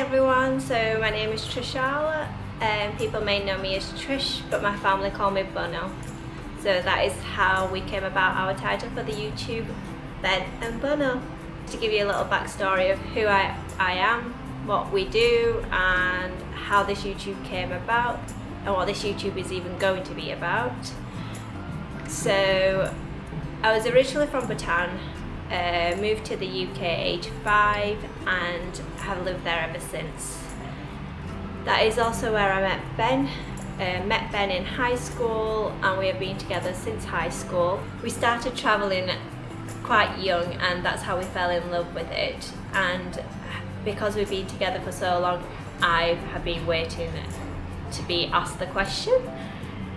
everyone, so my name is Trishal. People may know me as Trish, but my family call me Bunno. So that is how we came about our title for the YouTube, Ben and Bunno. To give you a little backstory of who I am, what we do, and how this YouTube came about, and what this YouTube is even going to be about. So I was originally from Bhutan, moved to the UK at age 5 and have lived there ever since. That is also where I met Ben. Met Ben in high school, and we have been together since high school. We started travelling quite young, and that's how we fell in love with it. And because we've been together for so long, I have been waiting to be asked the question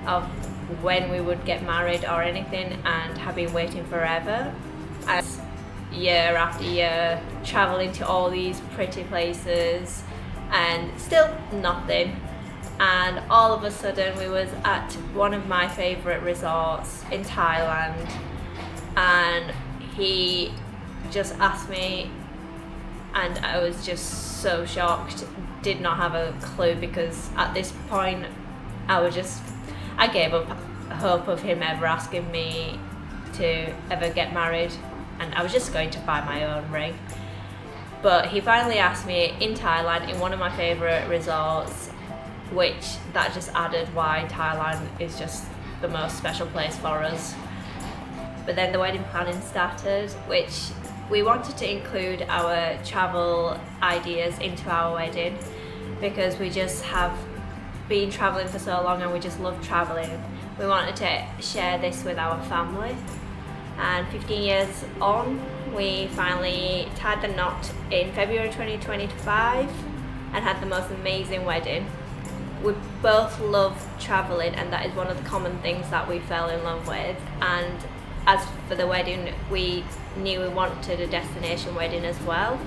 of when we would get married or anything, and have been waiting forever. As year after year, traveling to all these pretty places and still nothing. And all of a sudden we was at one of my favourite resorts in Thailand, and he just asked me, and I was just so shocked, did not have a clue, because at this point I gave up hope of him ever asking me to ever get married, and I was just going to buy my own ring. But he finally asked me in Thailand, in one of my favourite resorts, which that just added why Thailand is just the most special place for us. But then the wedding planning started, which we wanted to include our travel ideas into our wedding, because we just have been travelling for so long and we just love travelling. We wanted to share this with our family, and 15 years on, we finally tied the knot in February 2025 and had the most amazing wedding. We both love travelling, and that is one of the common things that we fell in love with. And as for the wedding, we knew we wanted a destination wedding as well.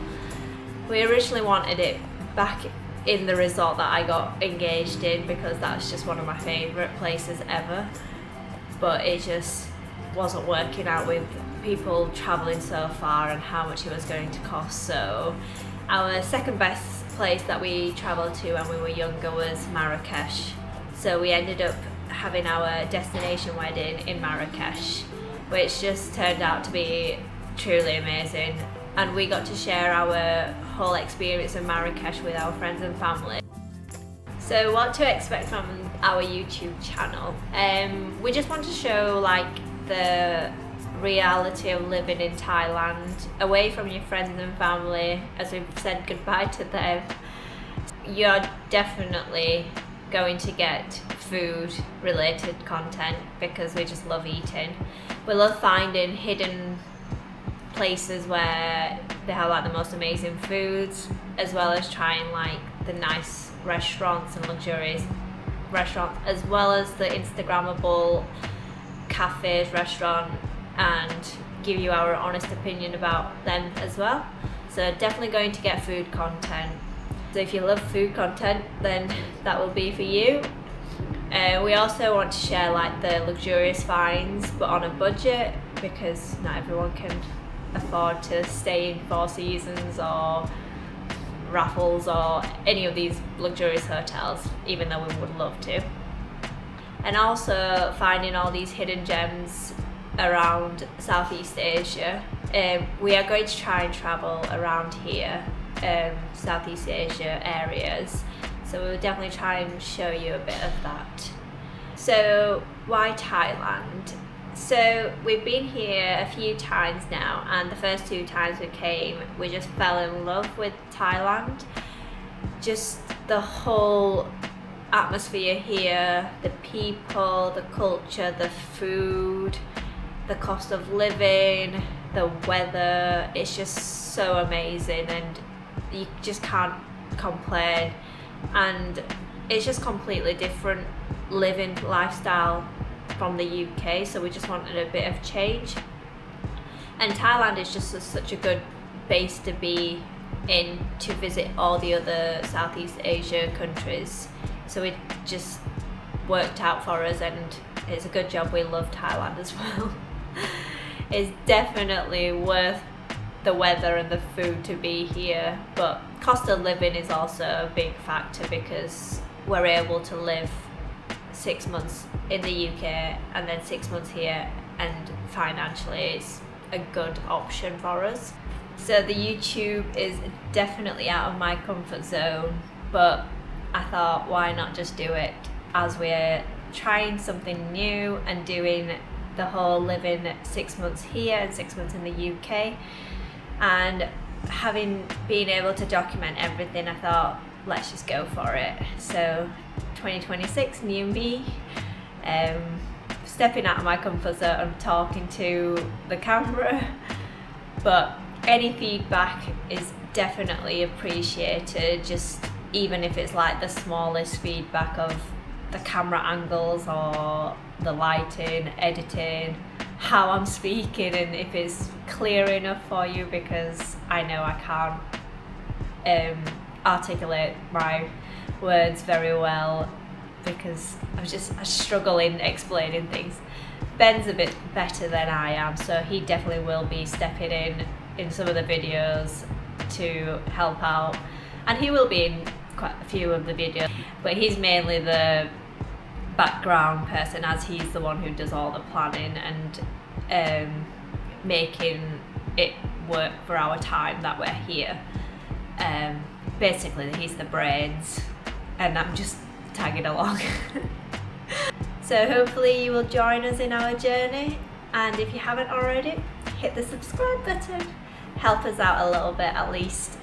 We originally wanted it back in the resort that I got engaged in, because that's just one of my favourite places ever. But it just wasn't working out with people travelling so far and how much it was going to cost. So our second best place that we travelled to when we were younger was Marrakesh. So we ended up having our destination wedding in Marrakesh, which just turned out to be truly amazing. And we got to share our whole experience in Marrakesh with our friends and family. So what to expect from our YouTube channel? We just want to show like the reality of living in Thailand, away from your friends and family, as we've said goodbye to them. You're definitely going to get food related content, because we just love eating. We love finding hidden places where they have like the most amazing foods, as well as trying like the nice restaurants and luxurious restaurants, as well as the Instagrammable cafes, restaurant, and give you our honest opinion about them as well. So definitely going to get food content. So if you love food content, then that will be for you. We also want to share like the luxurious finds, but on a budget, because not everyone can afford to stay in Four Seasons or Raffles or any of these luxurious hotels, even though we would love to. And also finding all these hidden gems around Southeast Asia. We are going to try and travel around here, Southeast Asia areas, so we'll definitely try and show you a bit of that. So why Thailand? So we've been here a few times now, and the first 2 times we came, we just fell in love with Thailand. Just the whole atmosphere here, the people, the culture, the food, the cost of living, the weather. It's just so amazing, and you just can't complain. And it's just completely different living lifestyle from the UK, so we just wanted a bit of change. And Thailand is just such a good base to be in to visit all the other Southeast Asia countries. So it just worked out for us, and it's a good job we love Thailand as well. It's definitely worth the weather and the food to be here, but cost of living is also a big factor, because we're able to live 6 months in the UK and then 6 months here, and financially it's a good option for us. So the YouTube is definitely out of my comfort zone, but I thought, why not just do it, as we're trying something new and doing the whole living 6 months here and 6 months in the UK, and having been able to document everything, I thought, let's just go for it. So 2026, new me, stepping out of my comfort zone, talking to the camera, but any feedback is definitely appreciated, just even if it's like the smallest feedback of the camera angles or the lighting, editing, how I'm speaking, and if it's clear enough for you, because I know I can't articulate my words very well, because I struggle in explaining things. Ben's a bit better than I am, so he definitely will be stepping in some of the videos to help out, and he will be in quite a few of the videos, but he's mainly the background person, as he's the one who does all the planning and making it work for our time that we're here. Basically he's the brains and I'm just tagging along. So hopefully you will join us in our journey, and if you haven't already, hit the subscribe button, help us out a little bit at least.